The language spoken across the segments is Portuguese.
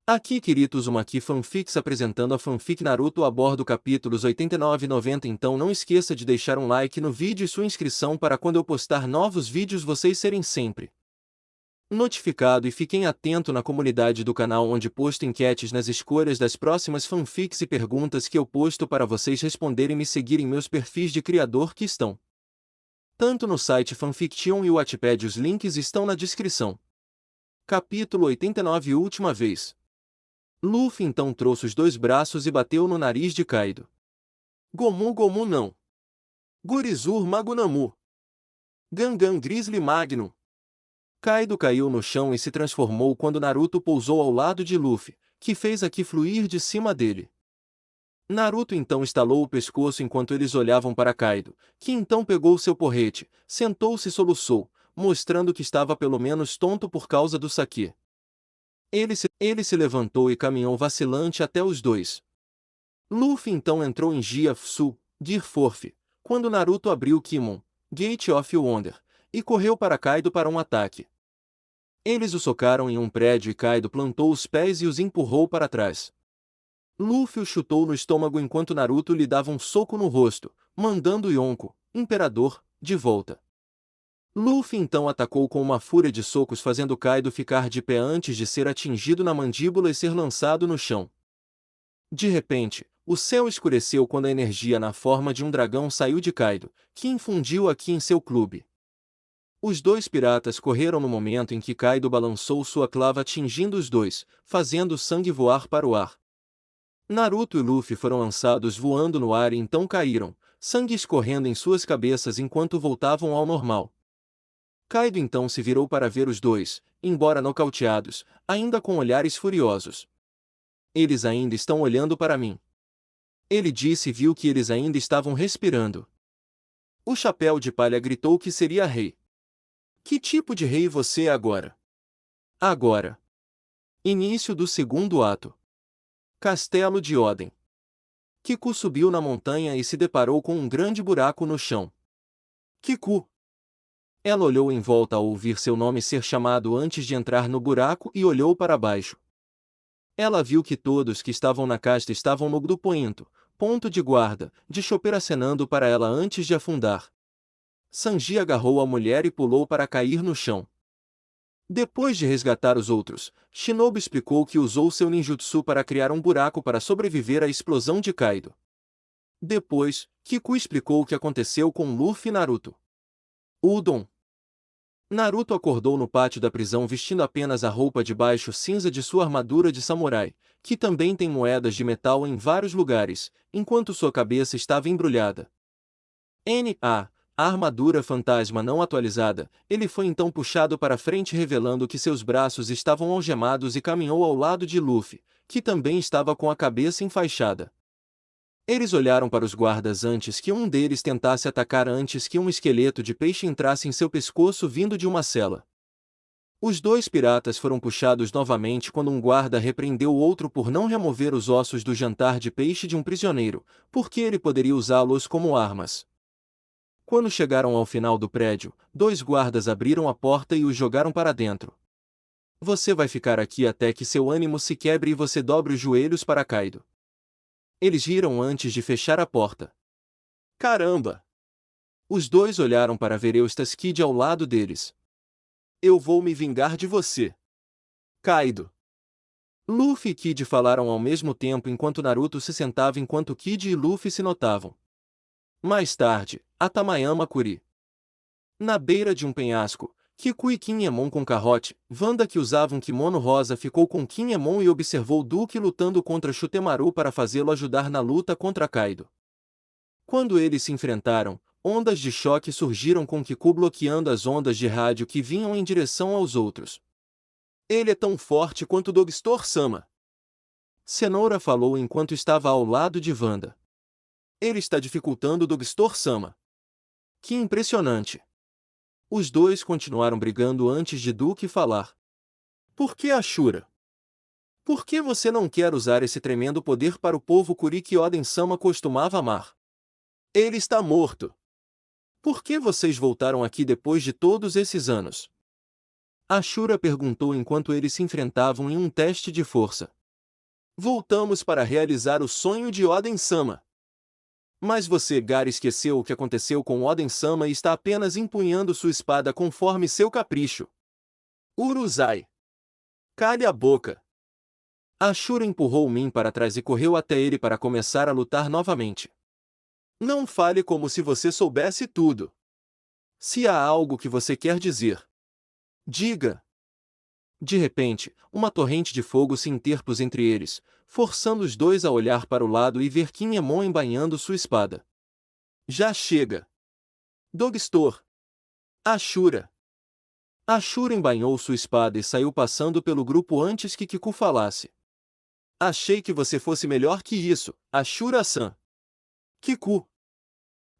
Aqui Kirito Uzumaki Fanfics apresentando a fanfic Naruto a bordo capítulos 89 e 90. Então não esqueça de deixar um like no vídeo e sua inscrição para quando eu postar novos vídeos vocês serem sempre notificado, e fiquem atento na comunidade do canal onde posto enquetes nas escolhas das próximas fanfics e perguntas que eu posto para vocês responderem e me seguirem meus perfis de criador que estão tanto no site Fanfiction e o Wattpad. Os links estão na descrição. Capítulo 89. Última vez. Luffy então trouxe os dois braços e bateu no nariz de Kaido. Gomu Gomu não. Gurizur Magunamu. Gangan Grizzly Magnum. Kaido caiu no chão e se transformou quando Naruto pousou ao lado de Luffy, que fez Haki fluir de cima dele. Naruto então estalou o pescoço enquanto eles olhavam para Kaido, que então pegou seu porrete, sentou-se e soluçou, mostrando que estava pelo menos tonto por causa do sake. Ele se levantou e caminhou vacilante até os dois. Luffy então entrou em Giafsu, Gear 4, quando Naruto abriu o Kimon, Gate of Wonder, e correu para Kaido para um ataque. Eles o socaram em um prédio e Kaido plantou os pés e os empurrou para trás. Luffy o chutou no estômago enquanto Naruto lhe dava um soco no rosto, mandando Yonko, Imperador, de volta. Luffy então atacou com uma fúria de socos, fazendo Kaido ficar de pé antes de ser atingido na mandíbula e ser lançado no chão. De repente, o céu escureceu quando a energia na forma de um dragão saiu de Kaido, que infundiu aqui em seu clube. Os dois piratas correram no momento em que Kaido balançou sua clava atingindo os dois, fazendo o sangue voar para o ar. Naruto e Luffy foram lançados voando no ar e então caíram, sangue escorrendo em suas cabeças enquanto voltavam ao normal. Kaido então se virou para ver os dois, embora nocauteados, ainda com olhares furiosos. Eles ainda estão olhando para mim. Ele disse e viu que eles ainda estavam respirando. O Chapéu de Palha gritou que seria rei. Que tipo de rei você é agora? Agora. Início do segundo ato. Castelo de Oden. Kiku subiu na montanha e se deparou com um grande buraco no chão. Kiku! Ela olhou em volta ao ouvir seu nome ser chamado antes de entrar no buraco e olhou para baixo. Ela viu que todos que estavam na casta estavam no grupo ponto de guarda, de Chopper acenando para ela antes de afundar. Sanji agarrou a mulher e pulou para cair no chão. Depois de resgatar os outros, Shinobu explicou que usou seu ninjutsu para criar um buraco para sobreviver à explosão de Kaido. Depois, Kiku explicou o que aconteceu com Luffy e Naruto. Udon. Naruto acordou no pátio da prisão vestindo apenas a roupa de baixo cinza de sua armadura de samurai, que também tem moedas de metal em vários lugares, enquanto sua cabeça estava embrulhada. A armadura fantasma não atualizada. Ele foi então puxado para frente revelando que seus braços estavam algemados e caminhou ao lado de Luffy, que também estava com a cabeça enfaixada. Eles olharam para os guardas antes que um deles tentasse atacar antes que um esqueleto de peixe entrasse em seu pescoço vindo de uma cela. Os dois piratas foram puxados novamente quando um guarda repreendeu o outro por não remover os ossos do jantar de peixe de um prisioneiro, porque ele poderia usá-los como armas. Quando chegaram ao final do prédio, dois guardas abriram a porta e os jogaram para dentro. Você vai ficar aqui até que seu ânimo se quebre e você dobre os joelhos para Kaido. Eles riram antes de fechar a porta. Caramba! Os dois olharam para ver Eustace Kid ao lado deles. Eu vou me vingar de você. Kaido. Luffy e Kid falaram ao mesmo tempo enquanto Naruto se sentava enquanto Kid e Luffy se notavam. Mais tarde, a Tamayama Kuri. Na beira de um penhasco, Kiku e Kinemon com Carrote, Wanda que usava um kimono rosa ficou com Kinemon e observou Duke lutando contra Shutemaru para fazê-lo ajudar na luta contra Kaido. Quando eles se enfrentaram, ondas de choque surgiram com Kiku bloqueando as ondas de rádio que vinham em direção aos outros. Ele é tão forte quanto Dogstor-sama. Cenoura falou enquanto estava ao lado de Wanda. Ele está dificultando Dogstor-sama. Que impressionante! Os dois continuaram brigando antes de Duke falar. Por que Ashura? Por que você não quer usar esse tremendo poder para o povo Kuri que Oden-sama costumava amar? Ele está morto. Por que vocês voltaram aqui depois de todos esses anos? Ashura perguntou enquanto eles se enfrentavam em um teste de força. Voltamos para realizar o sonho de Oden-sama. Mas você, Gar, esqueceu o que aconteceu com Oden-sama e está apenas empunhando sua espada conforme seu capricho. Uruzai! Cale a boca! Ashura empurrou Min para trás e correu até ele para começar a lutar novamente. Não fale como se você soubesse tudo. Se há algo que você quer dizer, diga. De repente, uma torrente de fogo se interpôs entre eles, forçando os dois a olhar para o lado e ver Kinemon embainhando sua espada. Já chega! Dogstor! Ashura! Ashura embainhou sua espada e saiu passando pelo grupo antes que Kiku falasse. Achei que você fosse melhor que isso, Ashura-san. Kiku.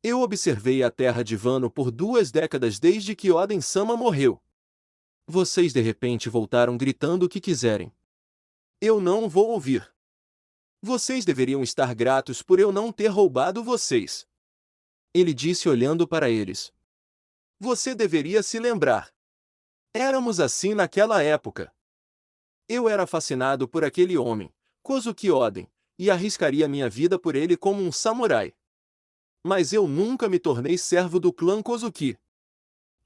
Eu observei a terra de Wano por 2 décadas desde que Oden-sama morreu. Vocês de repente voltaram gritando o que quiserem. Eu não vou ouvir. Vocês deveriam estar gratos por eu não ter roubado vocês. Ele disse olhando para eles. Você deveria se lembrar. Éramos assim naquela época. Eu era fascinado por aquele homem, Kozuki Oden, e arriscaria minha vida por ele como um samurai. Mas eu nunca me tornei servo do clã Kozuki.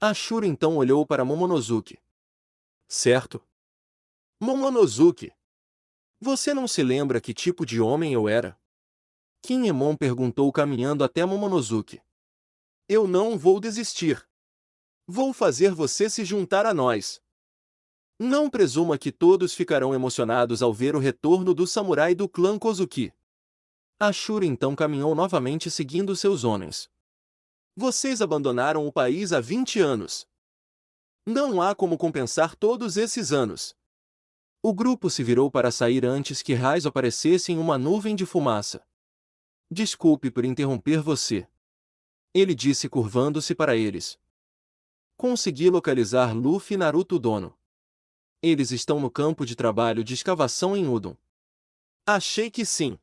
Ashura então olhou para Momonosuke. Certo? Momonosuke. Você não se lembra que tipo de homem eu era? Kinemon perguntou caminhando até Momonosuke. Eu não vou desistir. Vou fazer você se juntar a nós. Não presuma que todos ficarão emocionados ao ver o retorno do samurai do clã Kozuki. Ashura então caminhou novamente seguindo seus homens. Vocês abandonaram o país há 20 anos. Não há como compensar todos esses anos. O grupo se virou para sair antes que raios aparecessem em uma nuvem de fumaça. Desculpe por interromper você. Ele disse curvando-se para eles. Consegui localizar Luffy e Naruto Dono. Eles estão no campo de trabalho de escavação em Udon. Achei que sim.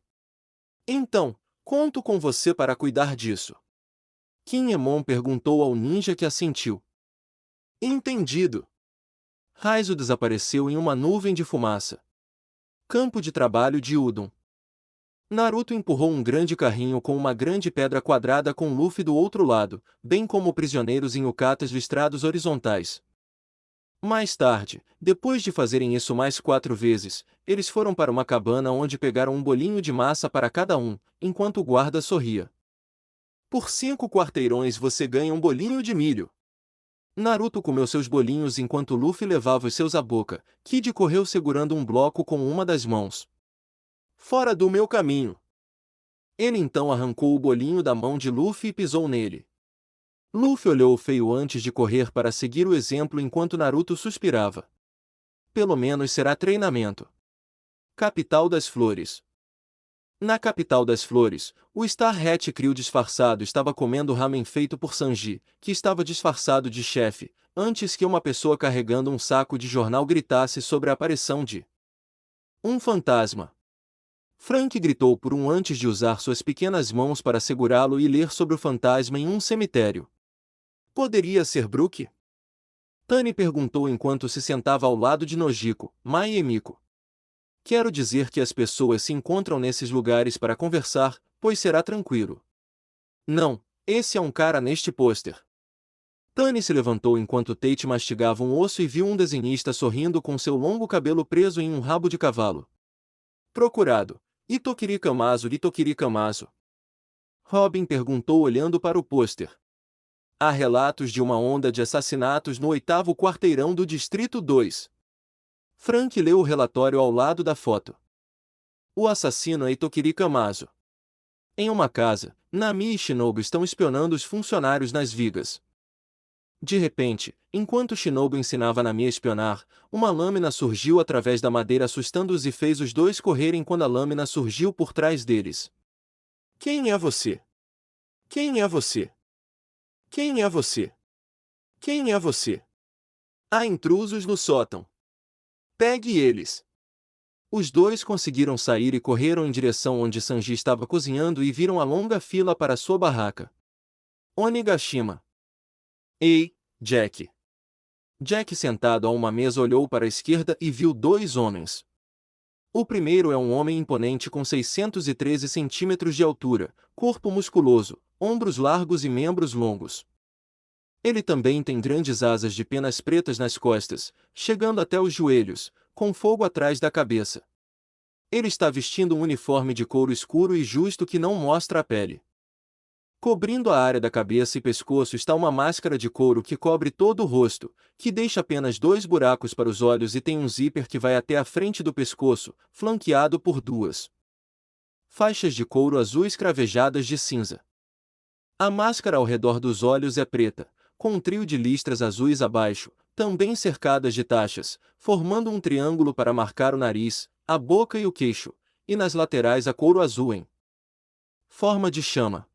Então, conto com você para cuidar disso. Kinemon perguntou ao ninja que assentiu. Entendido. Raizo desapareceu em uma nuvem de fumaça. Campo de trabalho de Udon. Naruto empurrou um grande carrinho com uma grande pedra quadrada com Luffy do outro lado, bem como prisioneiros em ukatas listrados horizontais. Mais tarde, depois de fazerem isso mais 4 vezes, eles foram para uma cabana onde pegaram um bolinho de massa para cada um, enquanto o guarda sorria. Por 5 quarteirões você ganha um bolinho de milho. Naruto comeu seus bolinhos enquanto Luffy levava os seus à boca. Kid correu segurando um bloco com uma das mãos. Fora do meu caminho. Ele então arrancou o bolinho da mão de Luffy e pisou nele. Luffy olhou feio antes de correr para seguir o exemplo enquanto Naruto suspirava. Pelo menos será treinamento. Capital das Flores. Na capital das flores, o Star Hat Crew disfarçado estava comendo ramen feito por Sanji, que estava disfarçado de chefe, antes que uma pessoa carregando um saco de jornal gritasse sobre a aparição de um fantasma. Frank gritou por um antes de usar suas pequenas mãos para segurá-lo e ler sobre o fantasma em um cemitério. Poderia ser Brook? Tani perguntou enquanto se sentava ao lado de Nojiko, Mai e Miko. Quero dizer que as pessoas se encontram nesses lugares para conversar, pois será tranquilo. Não, esse é um cara neste pôster. Tani se levantou enquanto Tate mastigava um osso e viu um desenhista sorrindo com seu longo cabelo preso em um rabo de cavalo. Procurado. Itokiri Kamazo. Robin perguntou olhando para o pôster. Há relatos de uma onda de assassinatos no 8º quarteirão do Distrito 2. Frank leu o relatório ao lado da foto. O assassino é Itokiri Kamazo. Em uma casa, Nami e Shinobu estão espionando os funcionários nas vigas. De repente, enquanto Shinobu ensinava Nami a espionar, uma lâmina surgiu através da madeira assustando-os e fez os dois correrem quando a lâmina surgiu por trás deles. Quem é você? Quem é você? Quem é você? Quem é você? Há intrusos no sótão. Pegue eles. Os dois conseguiram sair e correram em direção onde Sanji estava cozinhando e viram a longa fila para sua barraca. Onigashima. Ei, Jack. Jack, sentado a uma mesa, olhou para a esquerda e viu dois homens. O primeiro é um homem imponente com 613 centímetros de altura, corpo musculoso, ombros largos e membros longos. Ele também tem grandes asas de penas pretas nas costas, chegando até os joelhos, com fogo atrás da cabeça. Ele está vestindo um uniforme de couro escuro e justo que não mostra a pele. Cobrindo a área da cabeça e pescoço está uma máscara de couro que cobre todo o rosto, que deixa apenas 2 buracos para os olhos e tem um zíper que vai até a frente do pescoço, flanqueado por 2 faixas de couro azuis cravejadas de cinza. A máscara ao redor dos olhos é preta, com um trio de listras azuis abaixo, também cercadas de taxas, formando um triângulo para marcar o nariz, a boca e o queixo, e nas laterais a couro azul em forma de chama.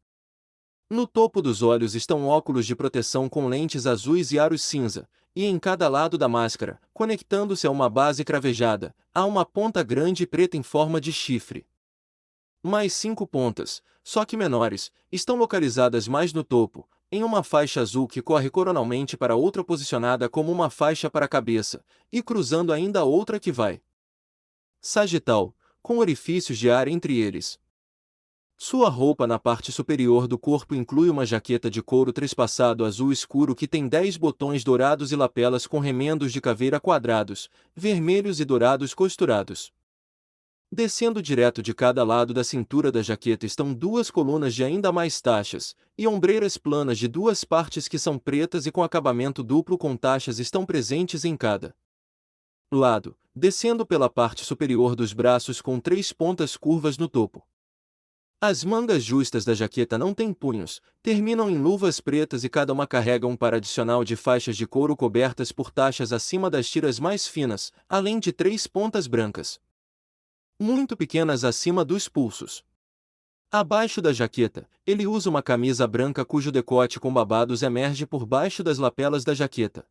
No topo dos olhos estão óculos de proteção com lentes azuis e aros cinza, e em cada lado da máscara, conectando-se a uma base cravejada, há uma ponta grande e preta em forma de chifre. Mais 5 pontas, só que menores, estão localizadas mais no topo, em uma faixa azul que corre coronalmente para outra posicionada como uma faixa para a cabeça, e cruzando ainda outra que vai sagital, com orifícios de ar entre eles. Sua roupa na parte superior do corpo inclui uma jaqueta de couro trespassado azul escuro que tem 10 botões dourados e lapelas com remendos de caveira quadrados, vermelhos e dourados costurados. Descendo direto de cada lado da cintura da jaqueta estão 2 colunas de ainda mais taxas, e ombreiras planas de 2 partes que são pretas e com acabamento duplo com taxas estão presentes em cada lado, descendo pela parte superior dos braços com 3 pontas curvas no topo. As mangas justas da jaqueta não têm punhos, terminam em luvas pretas e cada uma carrega um par adicional de faixas de couro cobertas por taxas acima das tiras mais finas, além de 3 pontas brancas, muito pequenas acima dos pulsos. Abaixo da jaqueta, ele usa uma camisa branca cujo decote com babados emerge por baixo das lapelas da jaqueta.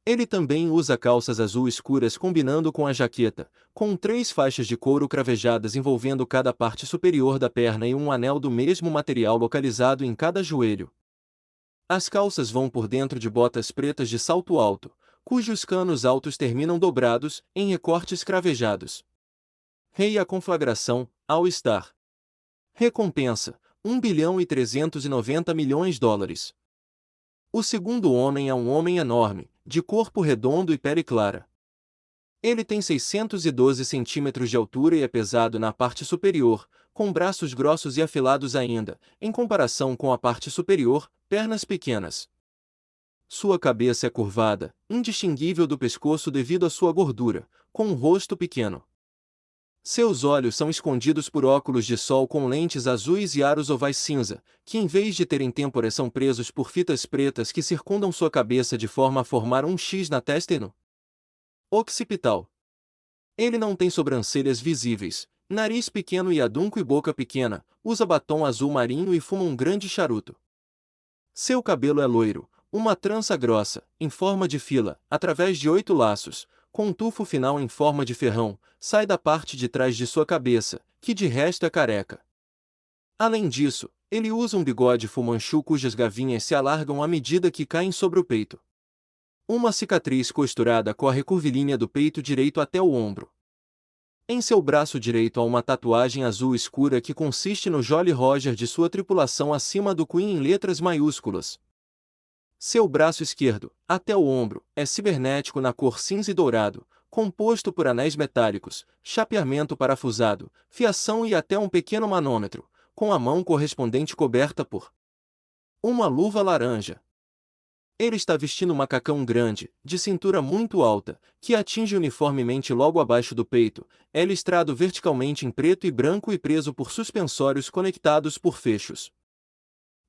Ele também usa calças azul escuras combinando com a jaqueta, com 3 faixas de couro cravejadas envolvendo cada parte superior da perna e um anel do mesmo material localizado em cada joelho. As calças vão por dentro de botas pretas de salto alto, cujos canos altos terminam dobrados, em recortes cravejados. Rei a conflagração, All-Star. Recompensa, $1.390 bilhões. O segundo homem é um homem enorme, de corpo redondo e pele clara. Ele tem 612 centímetros de altura e é pesado na parte superior, com braços grossos e afilados ainda, em comparação com a parte superior, pernas pequenas. Sua cabeça é curvada, indistinguível do pescoço devido à sua gordura, com um rosto pequeno. Seus olhos são escondidos por óculos de sol com lentes azuis e aros ovais cinza, que em vez de terem têmporas são presos por fitas pretas que circundam sua cabeça de forma a formar um X na testa e no occipital. Ele não tem sobrancelhas visíveis, nariz pequeno e adunco e boca pequena, usa batom azul marinho e fuma um grande charuto. Seu cabelo é loiro, uma trança grossa, em forma de fila, através de 8 laços, com um tufo final em forma de ferrão, sai da parte de trás de sua cabeça, que de resto é careca. Além disso, ele usa um bigode fumanchu cujas gavinhas se alargam à medida que caem sobre o peito. Uma cicatriz costurada corre curvilínea do peito direito até o ombro. Em seu braço direito há uma tatuagem azul escura que consiste no Jolly Roger de sua tripulação acima do Queen em letras maiúsculas. Seu braço esquerdo, até o ombro, é cibernético na cor cinza e dourado, composto por anéis metálicos, chapeamento parafusado, fiação e até um pequeno manômetro, com a mão correspondente coberta por uma luva laranja. Ele está vestindo um macacão grande, de cintura muito alta, que atinge uniformemente logo abaixo do peito, é listrado verticalmente em preto e branco e preso por suspensórios conectados por fechos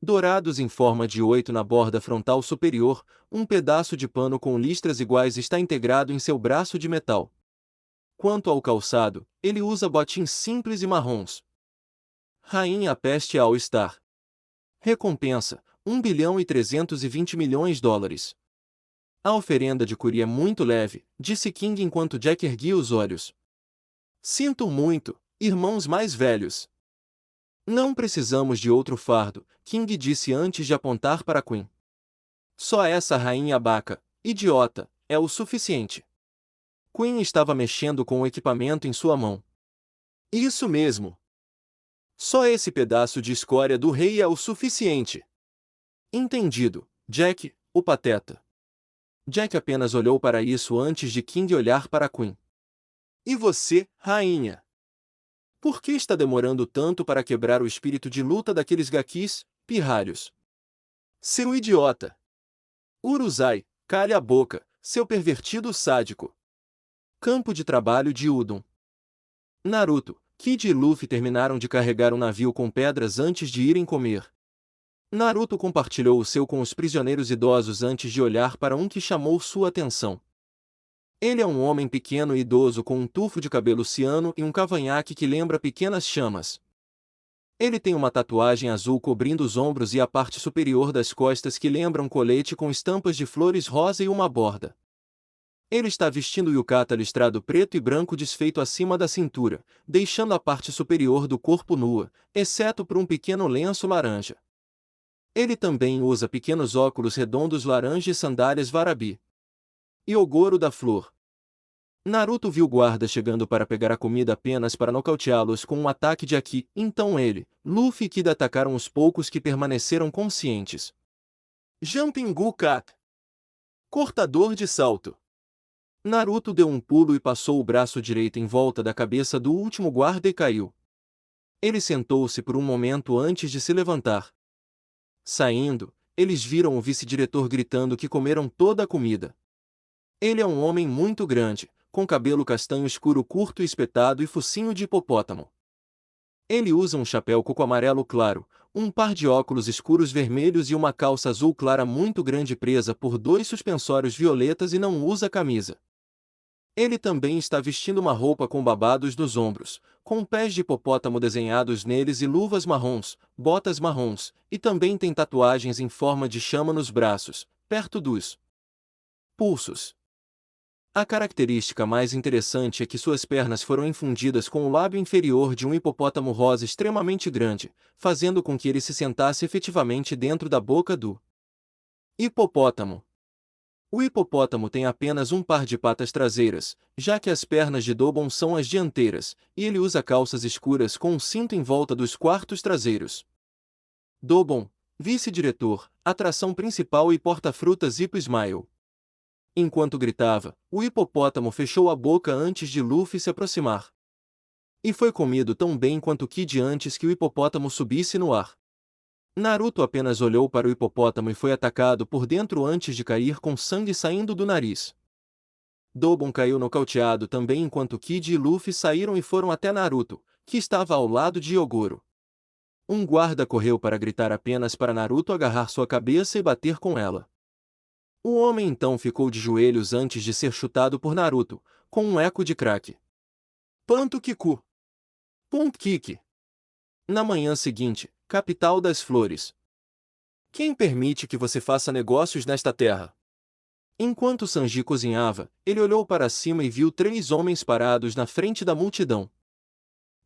dourados em forma de 8 na borda frontal superior. Um pedaço de pano com listras iguais está integrado em seu braço de metal. Quanto ao calçado, ele usa botins simples e marrons. Rainha Peste All-Star. Recompensa, $1.320 bilhões. A oferenda de Curi é muito leve, disse King enquanto Jack erguia os olhos. Sinto muito, irmãos mais velhos. Não precisamos de outro fardo, King disse antes de apontar para Queen. Só essa rainha abaca, Idiota, é o suficiente. Queen estava mexendo com o equipamento em sua mão. Isso mesmo. Só esse pedaço de escória do rei é o suficiente. Entendido, Jack, o pateta. Jack apenas olhou para isso antes de King olhar para Queen. E você, rainha? Por que está demorando tanto para quebrar o espírito de luta daqueles gaquis, pirralhos? Seu idiota! Uruzai, calha a boca, seu pervertido sádico! Campo de trabalho de Udon. Naruto, Kid e Luffy terminaram de carregar um navio com pedras antes de irem comer. Naruto compartilhou o seu com os prisioneiros idosos antes de olhar para um que chamou sua atenção. Ele é um homem pequeno e idoso com um tufo de cabelo ciano e um cavanhaque que lembra pequenas chamas. Ele tem uma tatuagem azul cobrindo os ombros e a parte superior das costas que lembra um colete com estampas de flores rosa e uma borda. Ele está vestindo o yukata listrado preto e branco desfeito acima da cintura, deixando a parte superior do corpo nua, exceto por um pequeno lenço laranja. Ele também usa pequenos óculos redondos laranja e sandálias Varabi. Hyogoro da Flor. Naruto viu o guarda chegando para pegar a comida apenas para nocauteá-los com um ataque de Haki, então ele, Luffy e Kid atacaram os poucos que permaneceram conscientes. Jumping Gu-Kat. Cortador de salto. Naruto deu um pulo e passou o braço direito em volta da cabeça do último guarda e caiu. Ele sentou-se por um momento antes de se levantar. Saindo, eles viram o vice-diretor gritando que comeram toda a comida. Ele é um homem muito grande, com cabelo castanho escuro curto e espetado e focinho de hipopótamo. Ele usa um chapéu coco amarelo claro, um par de óculos escuros vermelhos e uma calça azul clara muito grande presa por dois suspensórios violetas e não usa camisa. Ele também está vestindo uma roupa com babados nos ombros, com pés de hipopótamo desenhados neles e luvas marrons, botas marrons, e também tem tatuagens em forma de chama nos braços, perto dos pulsos. A característica mais interessante é que suas pernas foram infundidas com o lábio inferior de um hipopótamo rosa extremamente grande, fazendo com que ele se sentasse efetivamente dentro da boca do hipopótamo. O hipopótamo tem apenas um par de patas traseiras, já que as pernas de Dobon são as dianteiras, e ele usa calças escuras com um cinto em volta dos quartos traseiros. Dobon, vice-diretor, atração principal e porta-frutas Hippo Smile. Enquanto gritava, o hipopótamo fechou a boca antes de Luffy se aproximar. E foi comido tão bem quanto Kid antes que o hipopótamo subisse no ar. Naruto apenas olhou para o hipopótamo e foi atacado por dentro antes de cair com sangue saindo do nariz. Dobon caiu nocauteado também enquanto Kid e Luffy saíram e foram até Naruto, que estava ao lado de Hyogoro. Um guarda correu para gritar apenas para Naruto agarrar sua cabeça e bater com ela. O homem então ficou de joelhos antes de ser chutado por Naruto, com um eco de craque. Panto Kiku. Pump Kick. Na manhã seguinte, capital das flores. Quem permite que você faça negócios nesta terra? Enquanto Sanji cozinhava, ele olhou para cima e viu 3 homens parados na frente da multidão.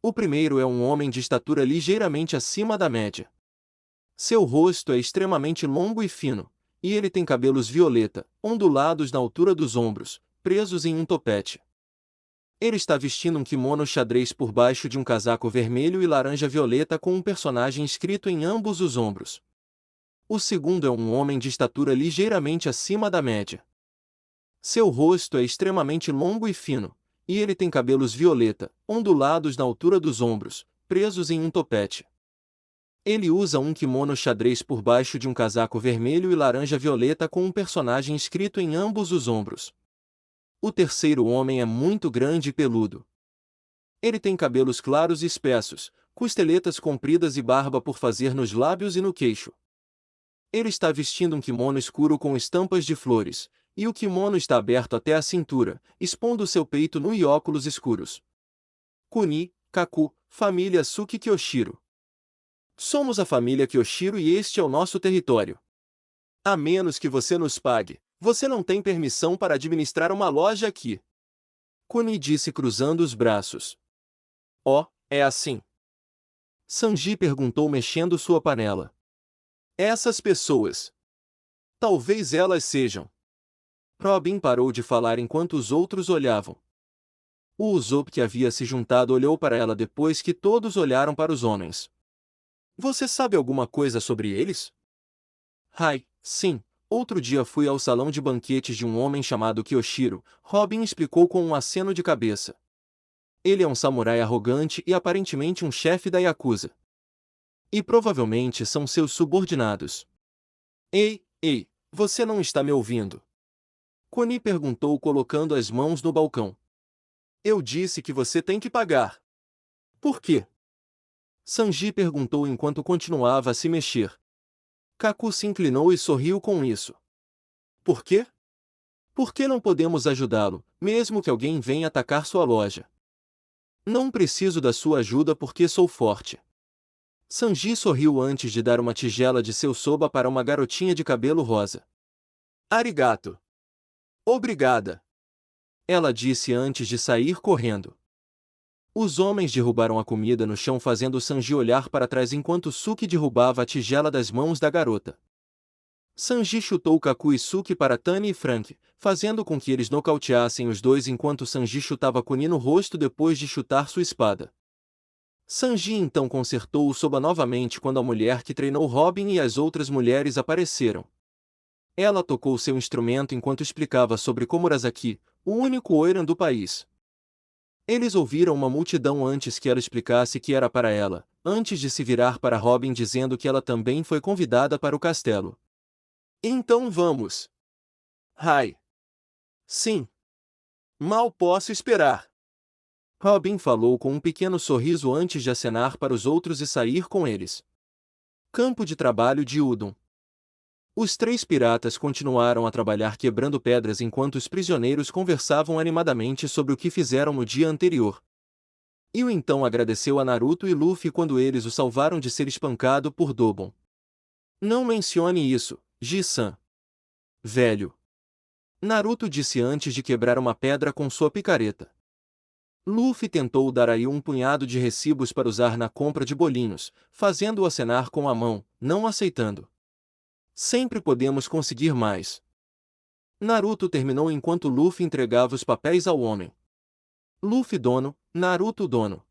O primeiro é um homem de estatura ligeiramente acima da média. Seu rosto é extremamente longo e fino, e ele tem cabelos violeta, ondulados na altura dos ombros, presos em um topete. Ele está vestindo um kimono xadrez por baixo de um casaco vermelho e laranja-violeta com um personagem escrito em ambos os ombros. O segundo é um homem de estatura ligeiramente acima da média. Seu rosto é extremamente longo e fino, e ele tem cabelos violeta, ondulados na altura dos ombros, presos em um topete. Ele usa um kimono xadrez por baixo de um casaco vermelho e laranja-violeta com um personagem escrito em ambos os ombros. O terceiro homem é muito grande e peludo. Ele tem cabelos claros e espessos, costeletas compridas e barba por fazer nos lábios e no queixo. Ele está vestindo um kimono escuro com estampas de flores, e o kimono está aberto até a cintura, expondo seu peito nu e óculos escuros. Kuni, Kaku, família Suki Kyoshiro. Somos a família Kyoshiro e este é o nosso território. A menos que você nos pague, você não tem permissão para administrar uma loja aqui. Kuni disse cruzando os braços. Oh, é assim? Sanji perguntou mexendo sua panela. Essas pessoas. Talvez elas sejam Robin parou de falar enquanto os outros olhavam. O Usopp, que havia se juntado, olhou para ela depois que todos olharam para os homens. Você sabe alguma coisa sobre eles? Sim. Outro dia fui ao salão de banquetes de um homem chamado Kyoshiro, Robin explicou com um aceno de cabeça. Ele é um samurai arrogante e aparentemente um chefe da Yakuza. E provavelmente são seus subordinados. Ei, você não está me ouvindo? Koni perguntou colocando as mãos no balcão. Eu disse que você tem que pagar. Por quê? Sanji perguntou enquanto continuava a se mexer. Kaku se inclinou e sorriu com isso. Por quê? Por que não podemos ajudá-lo, mesmo que alguém venha atacar sua loja? Não preciso da sua ajuda porque sou forte. Sanji sorriu antes de dar uma tigela de seu soba para uma garotinha de cabelo rosa. Arigato. Obrigada. Ela disse antes de sair correndo. Os homens derrubaram a comida no chão, fazendo Sanji olhar para trás enquanto Suki derrubava a tigela das mãos da garota. Sanji chutou Kaku e Suki para Tani e Frank, fazendo com que eles nocauteassem os dois enquanto Sanji chutava Kuni no rosto depois de chutar sua espada. Sanji então consertou o soba novamente quando a mulher que treinou Robin e as outras mulheres apareceram. Ela tocou seu instrumento enquanto explicava sobre Komurasaki, o único Oiran do país. Eles ouviram uma multidão antes que ela explicasse que era para ela, antes de se virar para Robin dizendo que ela também foi convidada para o castelo. Então vamos. Sim. Mal posso esperar. Robin falou com um pequeno sorriso antes de acenar para os outros e sair com eles. Campo de trabalho de Udon. Os três piratas continuaram a trabalhar quebrando pedras enquanto os prisioneiros conversavam animadamente sobre o que fizeram no dia anterior. Io então agradeceu a Naruto e Luffy quando eles o salvaram de ser espancado por Dobon. Não mencione isso, Ji-san. Velho. Naruto disse antes de quebrar uma pedra com sua picareta. Luffy tentou dar a Io um punhado de recibos para usar na compra de bolinhos, fazendo-o acenar com a mão, não aceitando. Sempre podemos conseguir mais. Naruto terminou enquanto Luffy entregava os papéis ao homem. Luffy dono, Naruto dono.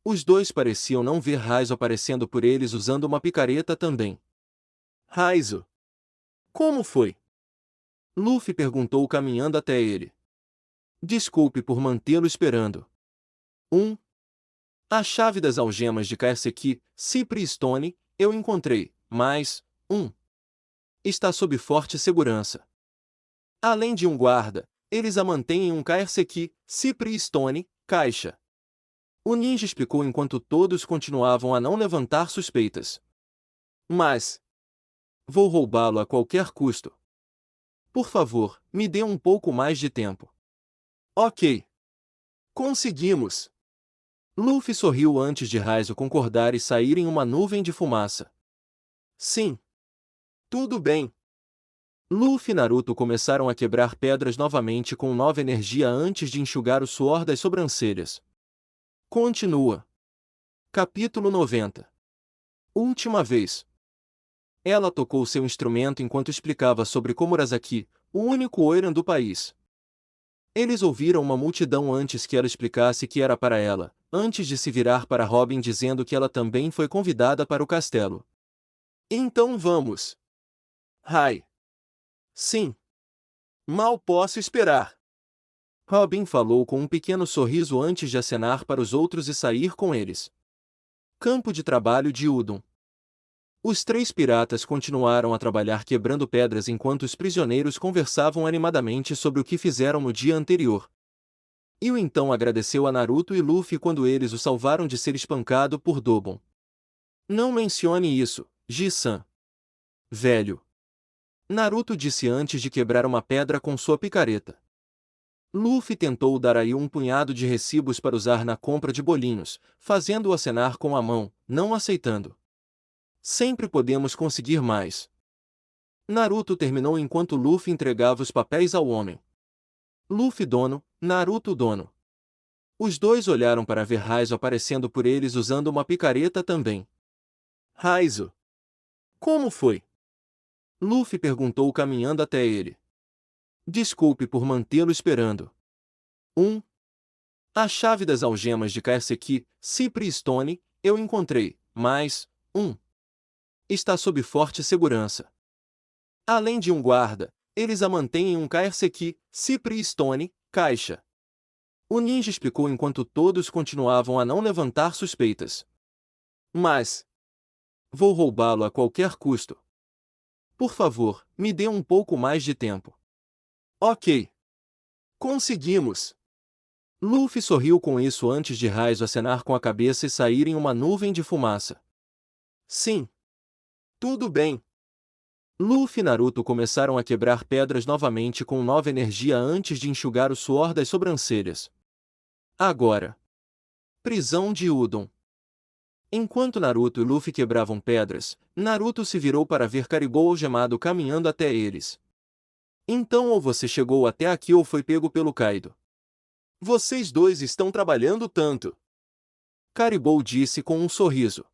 Os dois pareciam não ver Raizo aparecendo por eles usando uma picareta também. Raizo. Como foi? Luffy perguntou caminhando até ele. Desculpe por mantê-lo esperando. A chave das algemas de Kaiseki, Cypre Stone, eu encontrei, mas, está sob forte segurança. Além de um guarda, eles a mantêm em um Kaiseki, Cypre Stone, caixa. O ninja explicou enquanto todos continuavam a não levantar suspeitas. Mas vou roubá-lo a qualquer custo. Por favor, me dê um pouco mais de tempo. Ok. Conseguimos. Luffy sorriu antes de Raizo concordar e sair em uma nuvem de fumaça. Sim. Tudo bem. Luffy e Naruto começaram a quebrar pedras novamente com nova energia antes de enxugar o suor das sobrancelhas. Continua. Capítulo 90. Última vez. Ela tocou seu instrumento enquanto explicava sobre Komurasaki, o único Oiran do país. Eles ouviram uma multidão antes que ela explicasse que era para ela, antes de se virar para Robin dizendo que ela também foi convidada para o castelo. Então vamos. Sim. Mal posso esperar. Robin falou com um pequeno sorriso antes de acenar para os outros e sair com eles. Campo de trabalho de Udon. Os três piratas continuaram a trabalhar quebrando pedras enquanto os prisioneiros conversavam animadamente sobre o que fizeram no dia anterior. Io então agradeceu a Naruto e Luffy quando eles o salvaram de ser espancado por Dobon. Não mencione isso, Ji-san. Velho. Naruto disse antes de quebrar uma pedra com sua picareta. Luffy tentou dar a Io um punhado de recibos para usar na compra de bolinhos, fazendo-o acenar com a mão, não aceitando. Sempre podemos conseguir mais. Naruto terminou enquanto Luffy entregava os papéis ao homem. Luffy dono, Naruto dono. Os dois olharam para ver Raizo aparecendo por eles usando uma picareta também. Raizo. Como foi? Luffy perguntou caminhando até ele. Desculpe por mantê-lo esperando. 1. A chave das algemas de Karseki, Cypre Stone, eu encontrei, mas, 1. Está sob forte segurança. Além de um guarda, eles a mantêm em um Karseki, Cypre Stone, caixa. O ninja explicou enquanto todos continuavam a não levantar suspeitas. Mas vou roubá-lo a qualquer custo. Por favor, me dê um pouco mais de tempo. Ok. Conseguimos. Luffy sorriu com isso antes de Raizo acenar com a cabeça e sair em uma nuvem de fumaça. Sim. Tudo bem. Luffy e Naruto começaram a quebrar pedras novamente com nova energia antes de enxugar o suor das sobrancelhas. Agora. Prisão de Udon. Enquanto Naruto e Luffy quebravam pedras, Naruto se virou para ver Caribou algemado caminhando até eles. Então ou você chegou até aqui ou foi pego pelo Kaido. Vocês dois estão trabalhando tanto. Caribou disse com um sorriso.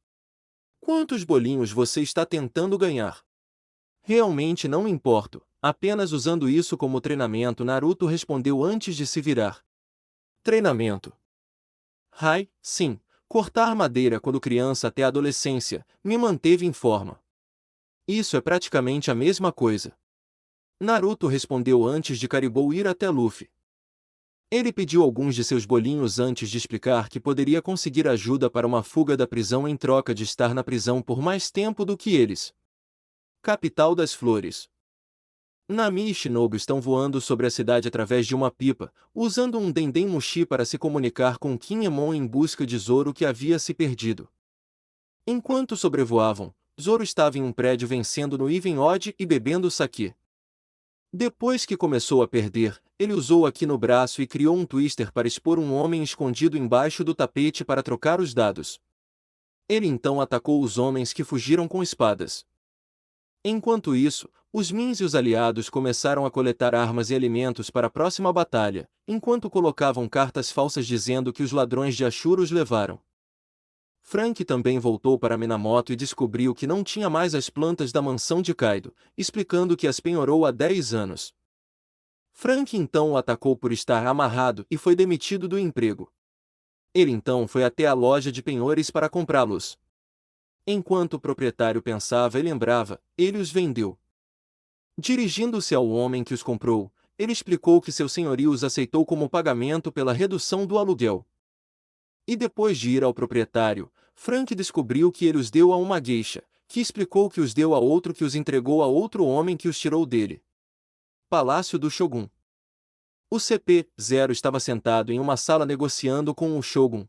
Quantos bolinhos você está tentando ganhar? Realmente não me importo, apenas usando isso como treinamento, Naruto respondeu antes de se virar. Treinamento. Sim, cortar madeira quando criança até a adolescência, me manteve em forma. Isso é praticamente a mesma coisa. Naruto respondeu antes de Caribou ir até Luffy. Ele pediu alguns de seus bolinhos antes de explicar que poderia conseguir ajuda para uma fuga da prisão em troca de estar na prisão por mais tempo do que eles. Capital das Flores. Nami e Shinobu estão voando sobre a cidade através de uma pipa, usando um Dendemushi para se comunicar com Kinemon em busca de Zoro que havia se perdido. Enquanto sobrevoavam, Zoro estava em um prédio vencendo no Even Odd e bebendo sake. Depois que começou a perder, ele usou aqui no braço e criou um twister para expor um homem escondido embaixo do tapete para trocar os dados. Ele então atacou os homens que fugiram com espadas. Enquanto isso, os Mins e os aliados começaram a coletar armas e alimentos para a próxima batalha, enquanto colocavam cartas falsas dizendo que os ladrões de Ashura os levaram. Frank também voltou para Minamoto e descobriu que não tinha mais as plantas da mansão de Kaido, explicando que as penhorou há 10 anos. Frank então o atacou por estar amarrado e foi demitido do emprego. Ele então foi até a loja de penhores para comprá-los. Enquanto o proprietário pensava e lembrava, ele os vendeu. Dirigindo-se ao homem que os comprou, ele explicou que seu senhorio os aceitou como pagamento pela redução do aluguel. E depois de ir ao proprietário, Frank descobriu que ele os deu a uma geisha, que explicou que os deu a outro que os entregou a outro homem que os tirou dele. Palácio do Shogun. O CP-0 estava sentado em uma sala negociando com o Shogun.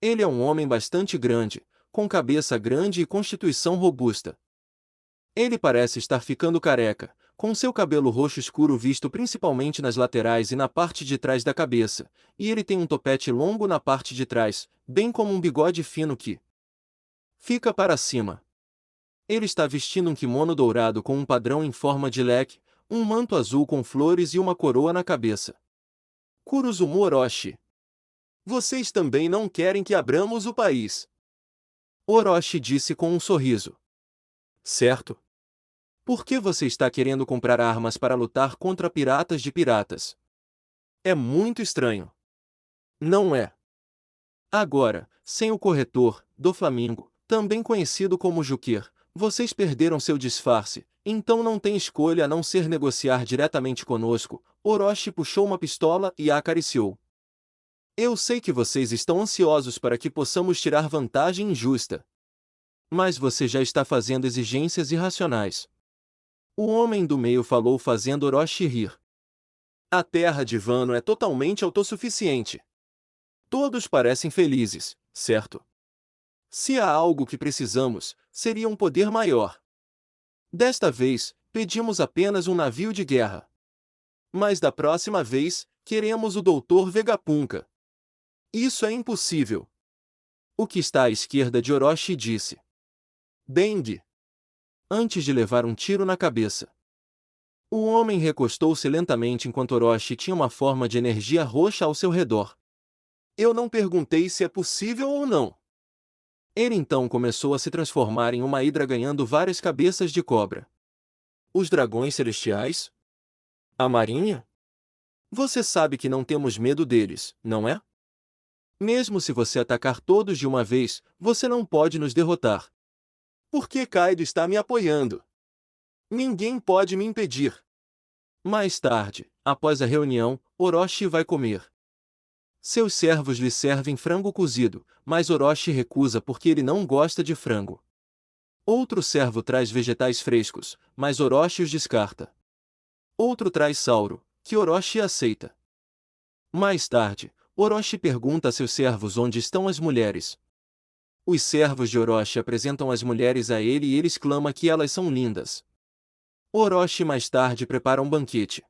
Ele é um homem bastante grande, com cabeça grande e constituição robusta. Ele parece estar ficando careca, com seu cabelo roxo escuro visto principalmente nas laterais e na parte de trás da cabeça, e ele tem um topete longo na parte de trás, bem como um bigode fino que fica para cima. Ele está vestindo um kimono dourado com um padrão em forma de leque, um manto azul com flores e uma coroa na cabeça. Kuruzumu Orochi. Vocês também não querem que abramos o país? Orochi disse com um sorriso. Certo. Por que você está querendo comprar armas para lutar contra piratas de piratas? É muito estranho. Não é? Agora, sem o corretor, do Flamingo, também conhecido como Juquer, vocês perderam seu disfarce, então não tem escolha a não ser negociar diretamente conosco. Orochi puxou uma pistola e a acariciou. Eu sei que vocês estão ansiosos para que possamos tirar vantagem injusta. Mas você já está fazendo exigências irracionais. O homem do meio falou fazendo Orochi rir. A terra de Wano é totalmente autossuficiente. Todos parecem felizes, certo? Se há algo que precisamos, seria um poder maior. Desta vez, pedimos apenas um navio de guerra. Mas da próxima vez, queremos o Dr. Vegapunk. Isso é impossível. O que está à esquerda de Orochi disse. Dengue. Antes de levar um tiro na cabeça. O homem recostou-se lentamente enquanto Orochi tinha uma forma de energia roxa ao seu redor. Eu não perguntei se é possível ou não. Ele então começou a se transformar em uma hidra ganhando várias cabeças de cobra. Os dragões celestiais? A marinha? Você sabe que não temos medo deles, não é? Mesmo se você atacar todos de uma vez, você não pode nos derrotar. Porque Kaido está me apoiando. Ninguém pode me impedir. Mais tarde, após a reunião, Orochi vai comer. Seus servos lhe servem frango cozido, mas Orochi recusa porque ele não gosta de frango. Outro servo traz vegetais frescos, mas Orochi os descarta. Outro traz sauro, que Orochi aceita. Mais tarde, Orochi pergunta a seus servos onde estão as mulheres. Os servos de Orochi apresentam as mulheres a ele e eles clamam que elas são lindas. Orochi mais tarde prepara um banquete.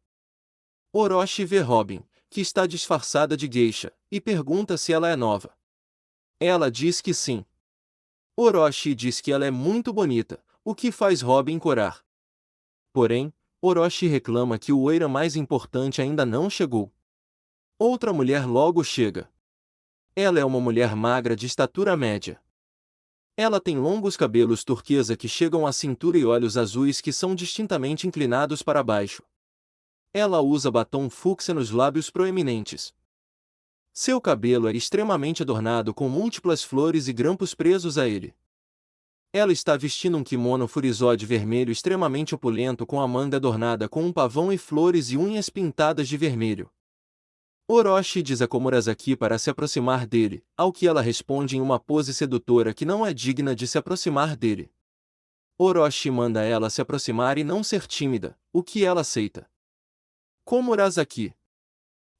Orochi vê Robin, que está disfarçada de geisha, e pergunta se ela é nova. Ela diz que sim. Orochi diz que ela é muito bonita, o que faz Robin corar. Porém, Orochi reclama que o Oira mais importante ainda não chegou. Outra mulher logo chega. Ela é uma mulher magra de estatura média. Ela tem longos cabelos turquesa que chegam à cintura e olhos azuis que são distintamente inclinados para baixo. Ela usa batom fúcsia nos lábios proeminentes. Seu cabelo é extremamente adornado com múltiplas flores e grampos presos a ele. Ela está vestindo um kimono furisode vermelho extremamente opulento com a manga adornada com um pavão e flores e unhas pintadas de vermelho. Orochi diz a Komurasaki para se aproximar dele, ao que ela responde em uma pose sedutora que não é digna de se aproximar dele. Orochi manda ela se aproximar e não ser tímida, o que ela aceita. Komurasaki.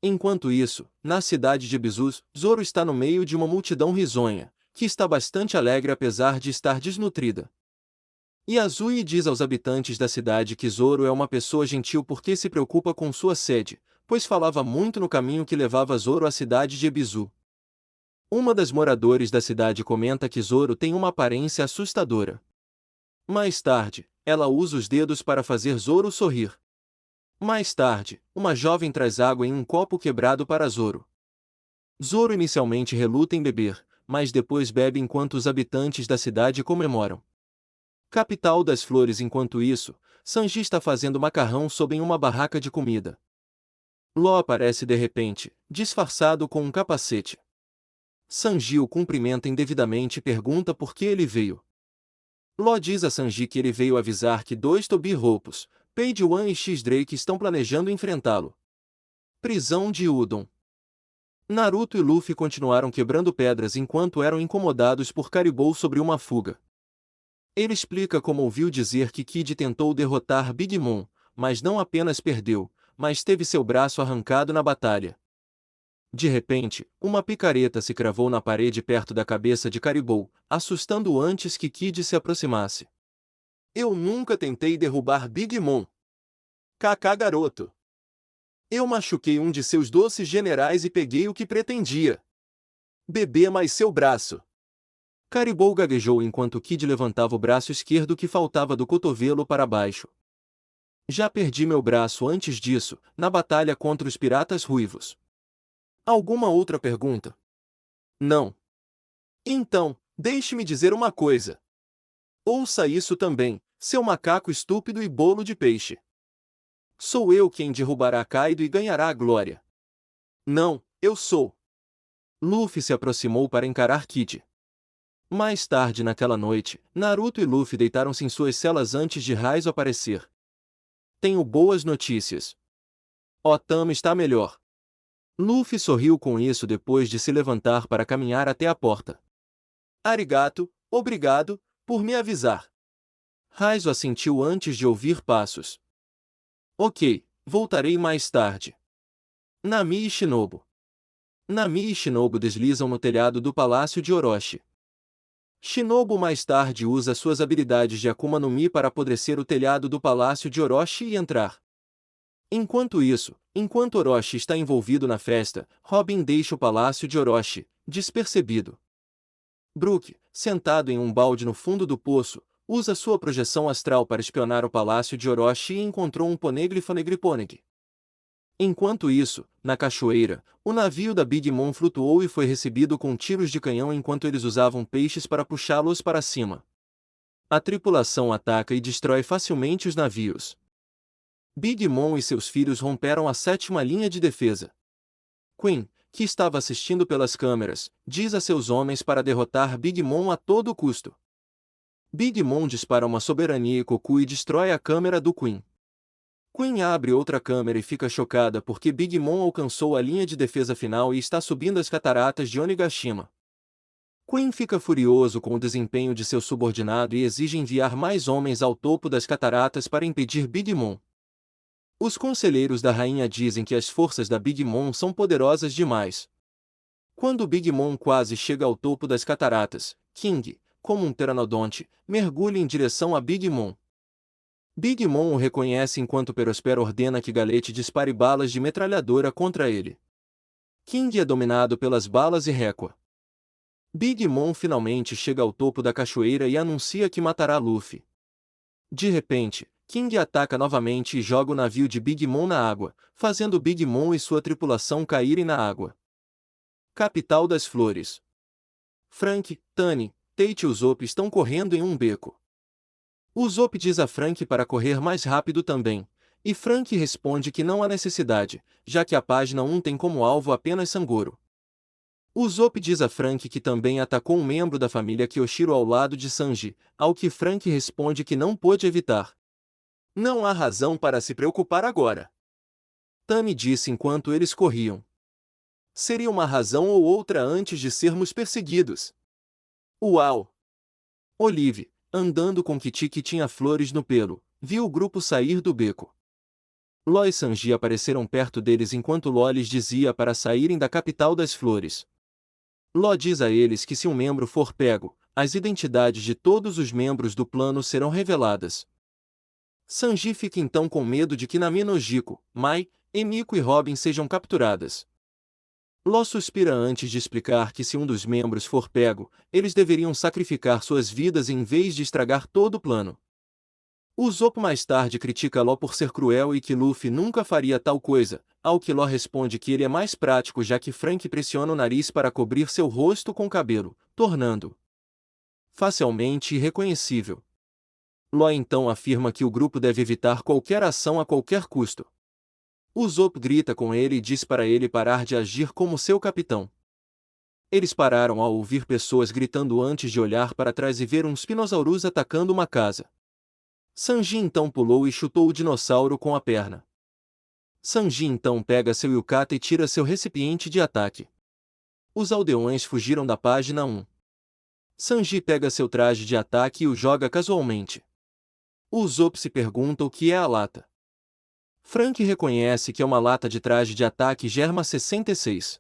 Enquanto isso, na cidade de Bizus, Zoro está no meio de uma multidão risonha, que está bastante alegre apesar de estar desnutrida. Yazui diz aos habitantes da cidade que Zoro é uma pessoa gentil porque se preocupa com sua sede, pois falava muito no caminho que levava Zoro à cidade de Ebizu. Uma das moradores da cidade comenta que Zoro tem uma aparência assustadora. Mais tarde, ela usa os dedos para fazer Zoro sorrir. Mais tarde, uma jovem traz água em um copo quebrado para Zoro. Zoro inicialmente reluta em beber, mas depois bebe enquanto os habitantes da cidade comemoram. Capital das Flores. Enquanto isso, Sanji está fazendo macarrão sob uma barraca de comida. Law aparece de repente, disfarçado com um capacete. Sanji o cumprimenta indevidamente e pergunta por que ele veio. Law diz a Sanji que ele veio avisar que dois Tobi roupos, Page One e X-Drake estão planejando enfrentá-lo. Prisão de Udon. Naruto e Luffy continuaram quebrando pedras enquanto eram incomodados por Caribou sobre uma fuga. Ele explica como ouviu dizer que Kid tentou derrotar Big Mom, mas não apenas perdeu, mas teve seu braço arrancado na batalha. De repente, uma picareta se cravou na parede perto da cabeça de Caribou, assustando-o antes que Kid se aproximasse. Eu nunca tentei derrubar Big Mom. Kaká garoto. Eu machuquei um de seus doces generais e peguei o que pretendia. Bebê mais seu braço. Caribou gaguejou enquanto Kid levantava o braço esquerdo que faltava do cotovelo para baixo. Já perdi meu braço antes disso, na batalha contra os piratas ruivos. Alguma outra pergunta? Não. Então, deixe-me dizer uma coisa. Ouça isso também, seu macaco estúpido e bolo de peixe. Sou eu quem derrubará Kaido e ganhará a glória. Não, eu sou. Luffy se aproximou para encarar Kid. Mais tarde naquela noite, Naruto e Luffy deitaram-se em suas celas antes de Raizo aparecer. Tenho boas notícias. Otama está melhor. Luffy sorriu com isso depois de se levantar para caminhar até a porta. Arigato, obrigado, por me avisar. Raizo assentiu antes de ouvir passos. Ok, voltarei mais tarde. Nami e Shinobu. Nami e Shinobu deslizam no telhado do palácio de Orochi. Shinobu mais tarde usa suas habilidades de Akuma no Mi para apodrecer o telhado do palácio de Orochi e entrar. Enquanto isso, enquanto Orochi está envolvido na festa, Robin deixa o palácio de Orochi, despercebido. Brook, sentado em um balde no fundo do poço, usa sua projeção astral para espionar o palácio de Orochi e encontrou um Poneglyph Negriponeg. Enquanto isso, na cachoeira, o navio da Big Mom flutuou e foi recebido com tiros de canhão enquanto eles usavam peixes para puxá-los para cima. A tripulação ataca e destrói facilmente os navios. Big Mom e seus filhos romperam a sétima linha de defesa. Queen, que estava assistindo pelas câmeras, diz a seus homens para derrotar Big Mom a todo custo. Big Mom dispara uma soberania Koku e destrói a câmera do Queen. Queen abre outra câmera e fica chocada porque Big Mom alcançou a linha de defesa final e está subindo as cataratas de Onigashima. Queen fica furioso com o desempenho de seu subordinado e exige enviar mais homens ao topo das cataratas para impedir Big Mom. Os conselheiros da rainha dizem que as forças da Big Mom são poderosas demais. Quando Big Mom quase chega ao topo das cataratas, King, como um pteranodonte, mergulha em direção a Big Mom. Big Mom o reconhece enquanto Perospero ordena que Galete dispare balas de metralhadora contra ele. King é dominado pelas balas e recua. Big Mom finalmente chega ao topo da cachoeira e anuncia que matará Luffy. De repente, King ataca novamente e joga o navio de Big Mom na água, fazendo Big Mom e sua tripulação caírem na água. Capital das Flores. Frank, Tani, Tate e Usopp estão correndo em um beco. Usopp diz a Frank para correr mais rápido também, e Frank responde que não há necessidade, já que a página 1 tem como alvo apenas Sangoro. Usopp diz a Frank que também atacou um membro da família Kyoshiro ao lado de Sanji, ao que Frank responde que não pôde evitar. Não há razão para se preocupar agora. Tani disse enquanto eles corriam. Seria uma razão ou outra antes de sermos perseguidos. Uau! Olive, andando com Kitty que tinha flores no pelo, viu o grupo sair do beco. Law e Sanji apareceram perto deles enquanto Law lhes dizia para saírem da capital das flores. Law diz a eles que se um membro for pego, as identidades de todos os membros do plano serão reveladas. Sanji fica então com medo de que Nami no Jiko, Mai, Emiko e Robin sejam capturadas. Law suspira antes de explicar que se um dos membros for pego, eles deveriam sacrificar suas vidas em vez de estragar todo o plano. Usopp mais tarde critica Law por ser cruel e que Luffy nunca faria tal coisa, ao que Law responde que ele é mais prático já que Frank pressiona o nariz para cobrir seu rosto com cabelo, tornando-o facilmente irreconhecível. Law então afirma que o grupo deve evitar qualquer ação a qualquer custo. Usopp grita com ele e diz para ele parar de agir como seu capitão. Eles pararam ao ouvir pessoas gritando antes de olhar para trás e ver um Spinosaurus atacando uma casa. Sanji então pulou e chutou o dinossauro com a perna. Sanji então pega seu yukata e tira seu recipiente de ataque. Os aldeões fugiram da página 1. Sanji pega seu traje de ataque e o joga casualmente. Usopp se pergunta o que é a lata. Frank reconhece que é uma lata de traje de ataque Germa 66.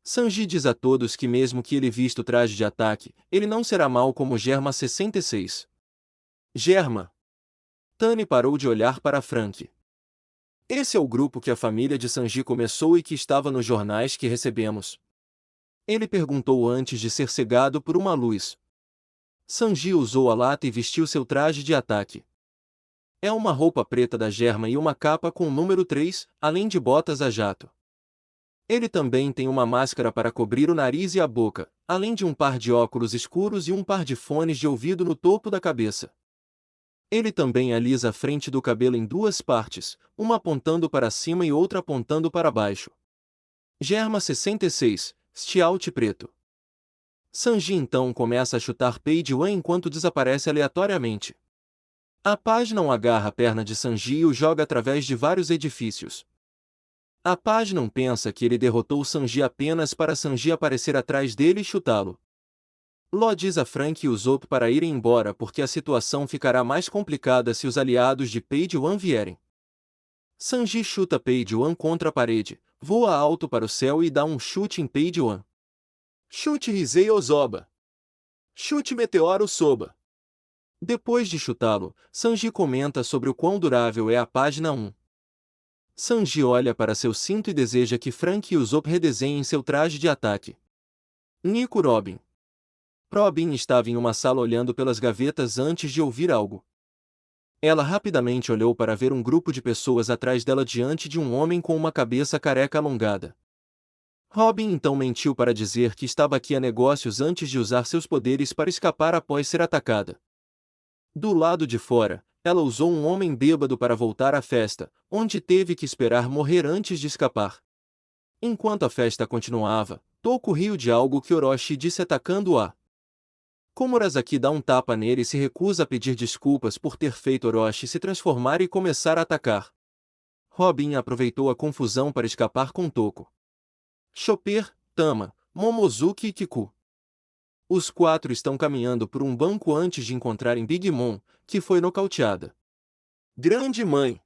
Sanji diz a todos que mesmo que ele vista o traje de ataque, ele não será mal como Germa 66. Germa. Tani parou de olhar para Frank. Esse é o grupo que a família de Sanji começou e que estava nos jornais que recebemos. Ele perguntou antes de ser cegado por uma luz. Sanji usou a lata e vestiu seu traje de ataque. É uma roupa preta da Germa e uma capa com o número 3, além de botas a jato. Ele também tem uma máscara para cobrir o nariz e a boca, além de um par de óculos escuros e um par de fones de ouvido no topo da cabeça. Ele também alisa a frente do cabelo em duas partes, uma apontando para cima e outra apontando para baixo. Germa 66, Stiaut preto. Sanji então começa a chutar Page One enquanto desaparece aleatoriamente. A página agarra a perna de Sanji e o joga através de vários edifícios. A página pensa que ele derrotou Sanji apenas para Sanji aparecer atrás dele e chutá-lo. Law diz a Frank e Usopp para irem embora porque a situação ficará mais complicada se os aliados de Page One vierem. Sanji chuta Page One contra a parede, voa alto para o céu e dá um chute em Page One. Chute Risei Ozoba. Chute Meteoro Soba. Depois de chutá-lo, Sanji comenta sobre o quão durável é a página 1. Sanji olha para seu cinto e deseja que Frank e Usopp redesenhem seu traje de ataque. Nico Robin. Robin estava em uma sala olhando pelas gavetas antes de ouvir algo. Ela rapidamente olhou para ver um grupo de pessoas atrás dela diante de um homem com uma cabeça careca alongada. Robin então mentiu para dizer que estava aqui a negócios antes de usar seus poderes para escapar após ser atacada. Do lado de fora, Ela usou um homem bêbado para voltar à festa, onde teve que esperar morrer antes de escapar. Enquanto a festa continuava, Toku riu de algo que Orochi disse atacando-a. Como Urasaki dá um tapa nele e se recusa a pedir desculpas por ter feito Orochi se transformar e começar a atacar. Robin aproveitou a confusão para escapar com Toku, Chopper, Tama, Momozuki e Kiku. Os quatro estão caminhando por um banco antes de encontrarem Big Mom, que foi nocauteada. Grande mãe!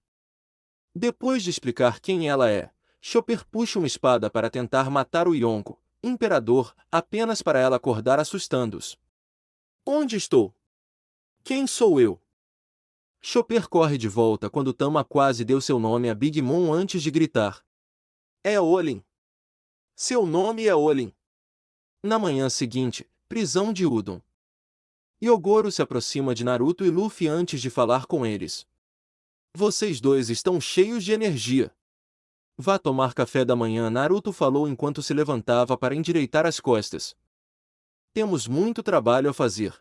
Depois de explicar quem ela é, Chopper puxa uma espada para tentar matar o Yonko, imperador, apenas para ela acordar assustando-os. Onde estou? Quem sou eu? Chopper corre de volta quando Tama quase deu seu nome a Big Mom antes de gritar. É Olin! Seu nome é Olin! Na manhã seguinte, prisão de Udon. Hyogoro se aproxima de Naruto e Luffy antes de falar com eles. Vocês dois estão cheios de energia. Vá tomar café da manhã, Naruto falou enquanto se levantava para endireitar as costas. Temos muito trabalho a fazer.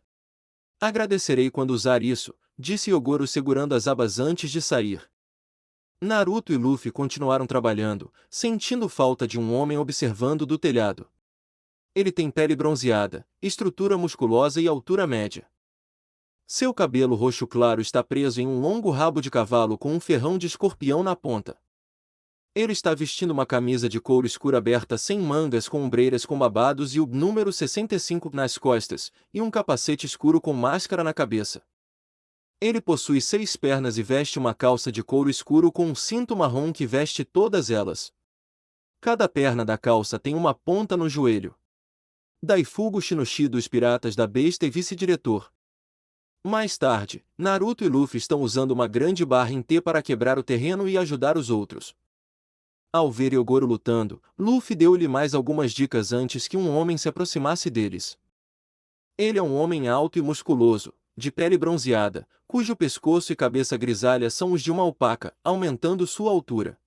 Agradecerei quando usar isso, disse Hyogoro segurando as abas antes de sair. Naruto e Luffy continuaram trabalhando, sentindo falta de um homem observando do telhado. Ele tem pele bronzeada, estrutura musculosa e altura média. Seu cabelo roxo claro está preso em um longo rabo de cavalo com um ferrão de escorpião na ponta. Ele está vestindo uma camisa de couro escuro aberta sem mangas com ombreiras com babados e o número 65 nas costas, e um capacete escuro com máscara na cabeça. Ele possui 6 pernas e veste uma calça de couro escuro com um cinto marrom que veste todas elas. Cada perna da calça tem uma ponta no joelho. Daifugo Shinoshi dos Piratas da Besta e vice-diretor. Mais tarde, Naruto e Luffy estão usando uma grande barra em T para quebrar o terreno e ajudar os outros. Ao ver Hyogoro lutando, Luffy deu-lhe mais algumas dicas antes que um homem se aproximasse deles. Ele é um homem alto e musculoso, de pele bronzeada, cujo pescoço e cabeça grisalha são os de uma alpaca, aumentando sua altura.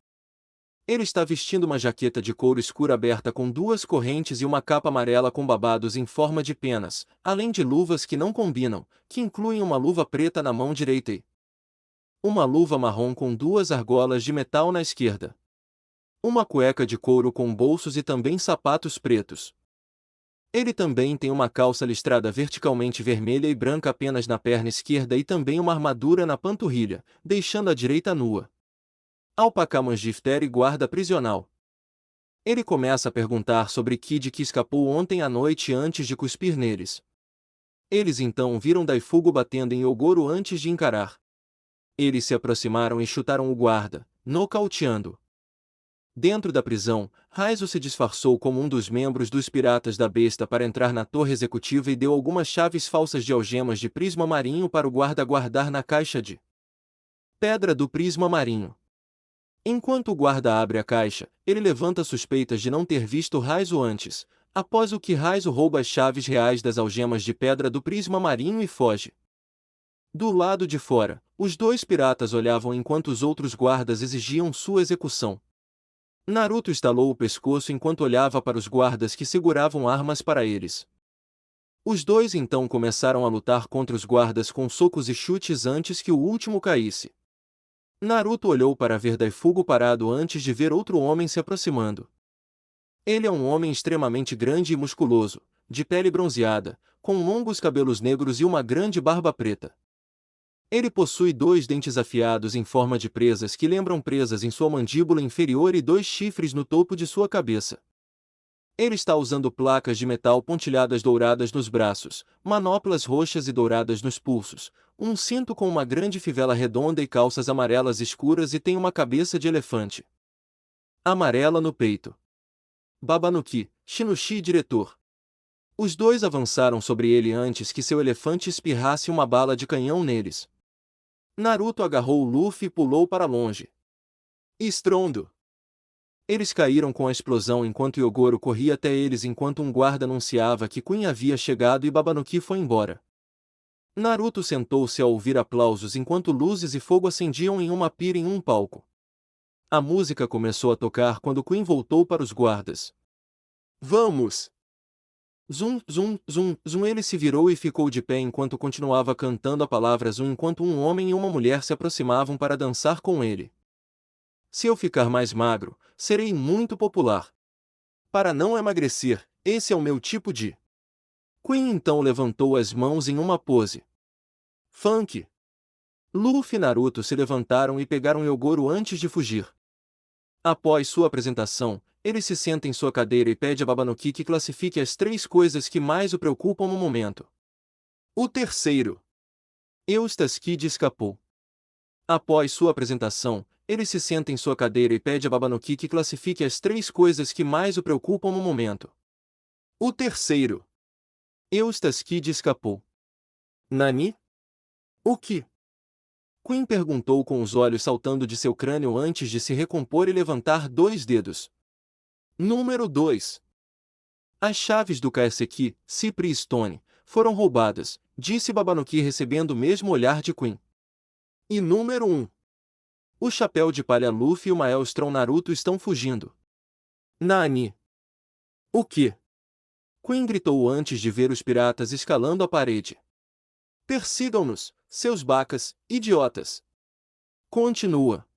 Ele está vestindo uma jaqueta de couro escuro aberta com 2 correntes e uma capa amarela com babados em forma de penas, além de luvas que não combinam, que incluem uma luva preta na mão direita e uma luva marrom com 2 argolas de metal na esquerda. Uma cueca de couro com bolsos e também sapatos pretos. Ele também tem uma calça listrada verticalmente vermelha e branca apenas na perna esquerda e também uma armadura na panturrilha, deixando a direita nua. Alpaca Mangifteri guarda prisional. Ele começa a perguntar sobre Kid que escapou ontem à noite antes de cuspir neles. Eles então viram Daifugo batendo em Hyogoro antes de encarar. Eles se aproximaram e chutaram o guarda, nocauteando. Dentro da prisão, Raizo se disfarçou como um dos membros dos Piratas da Besta para entrar na torre executiva e deu algumas chaves falsas de algemas de prisma marinho para o guarda guardar na caixa de pedra do prisma marinho. Enquanto o guarda abre a caixa, ele levanta suspeitas de não ter visto Raizo antes, após o que Raizo rouba as chaves reais das algemas de pedra do prisma marinho e foge. Do lado de fora, os 2 piratas olhavam enquanto os outros guardas exigiam sua execução. Naruto estalou o pescoço enquanto olhava para os guardas que seguravam armas para eles. Os 2 então começaram a lutar contra os guardas com socos e chutes antes que o último caísse. Naruto olhou para ver Daifugo parado antes de ver outro homem se aproximando. Ele é um homem extremamente grande e musculoso, de pele bronzeada, com longos cabelos negros e uma grande barba preta. Ele possui 2 dentes afiados em forma de presas que lembram presas em sua mandíbula inferior e 2 chifres no topo de sua cabeça. Ele está usando placas de metal pontilhadas douradas nos braços, manoplas roxas e douradas nos pulsos, um cinto com uma grande fivela redonda e calças amarelas escuras e tem uma cabeça de elefante amarela no peito. Babanuki, Shinoshi diretor. Os 2 avançaram sobre ele antes que seu elefante espirrasse uma bala de canhão neles. Naruto agarrou o Luffy e pulou para longe. Estrondo! Eles caíram com a explosão enquanto Hyogoro corria até eles enquanto um guarda anunciava que Queen havia chegado e Babanuki foi embora. Naruto sentou-se ao ouvir aplausos enquanto luzes e fogo acendiam em uma pira em um palco. A música começou a tocar quando Queen voltou para os guardas. Vamos! Zum, zum, zum, zum. Ele se virou e ficou de pé enquanto continuava cantando a palavra zum enquanto um homem e uma mulher se aproximavam para dançar com ele. Se eu ficar mais magro, serei muito popular. Para não emagrecer, esse é o meu tipo de... Queen então levantou as mãos em uma pose. Funk. Luffy e Naruto se levantaram e pegaram Yogoro antes de fugir. Após sua apresentação, ele se senta em sua cadeira e pede a Babanuki que classifique as 3 coisas que mais o preocupam no momento. O terceiro. Eustace Kid escapou. Após sua apresentação, ele se senta em sua cadeira e pede a Babanuki que classifique as 3 coisas que mais o preocupam no momento. O terceiro. Eustace Kid escapou. Nani? O que? Queen perguntou com os olhos saltando de seu crânio antes de se recompor e levantar 2 dedos. Número 2. As chaves do Kaseki, Cypre e Stone, foram roubadas, disse Babanuki recebendo o mesmo olhar de Queen. E número 1. O chapéu de palha Luffy e o Maelstrom Naruto estão fugindo. Nani? O que? Queen gritou antes de ver os piratas escalando a parede. Persigam-nos, seus bacas, idiotas! Continua.